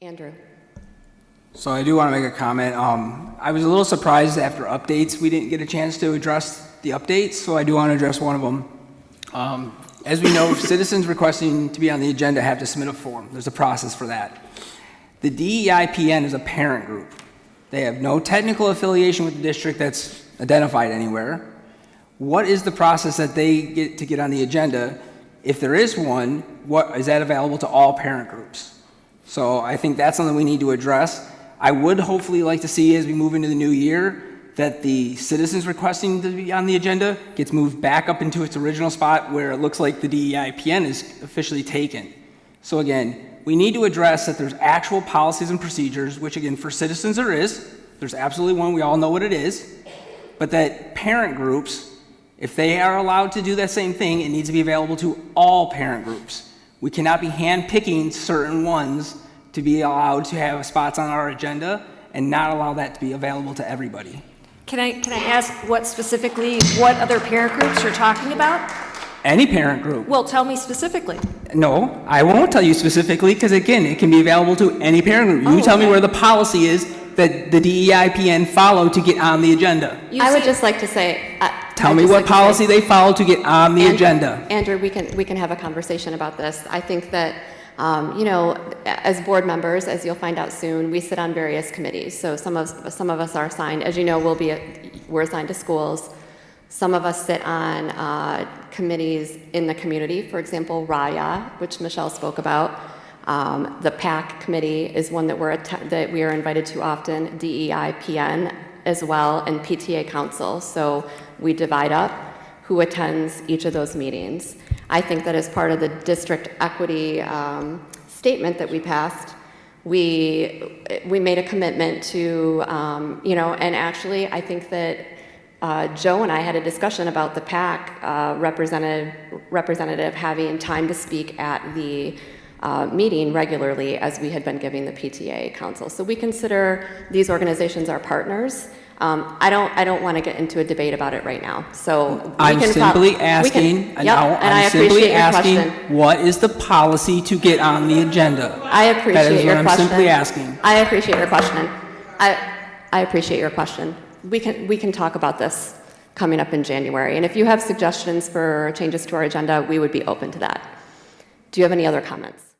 Andrew. So I do want to make a comment. I was a little surprised after updates we didn't get a chance to address the updates, so I do want to address one of them. As we know, citizens requesting to be on the agenda have to submit a form. There's a process for that. The DEIPN is a parent group. They have no technical affiliation with the district that's identified anywhere. What is the process that they get to get on the agenda? If there is one, what is that available to all parent groups? So I think that's something we need to address. I would hopefully like to see, as we move into the new year, that the citizens requesting to be on the agenda gets moved back up into its original spot where it looks like the DEIPN is officially taken. So again, we need to address that there's actual policies and procedures, which again, for citizens there is. There's absolutely one, we all know what it is. But that parent groups, if they are allowed to do that same thing, it needs to be available to all parent groups. We cannot be hand-picking certain ones to be allowed to have spots on our agenda and not allow that to be available to everybody. Can I ask what other parent groups you're talking about? Any parent group. Well, tell me specifically. No, I won't tell you specifically because again, it can be available to any parent group. You tell me where the policy is that the DEIPN follow to get on the agenda. I would just like to say, tell me what policy they follow to get on the agenda. Andrew, we can have a conversation about this. I think that, you know, as board members, as you'll find out soon, we sit on various committees. So some of us are assigned, as you know, we're assigned to schools. Some of us sit on committees in the community. For example, RAYA, which Michelle spoke about. The PAC committee is one that we are invited to often. DEIPN as well, and PTA Council. So we divide up who attends each of those meetings. I think that as part of the district equity statement that we passed, we made a commitment to, you know, and actually I think that Joe and I had a discussion about the PAC representative having time to speak at the meeting regularly, as we had been giving the PTA Council. So we consider these organizations our partners. I don't want to get into a debate about it right now. So I'm simply asking. I'm simply asking, what is the policy to get on the agenda? I appreciate your question. I'm simply asking. I appreciate your question. I appreciate your question. We can talk about this coming up in January. And if you have suggestions for changes to our agenda, we would be open to that. Do you have any other comments?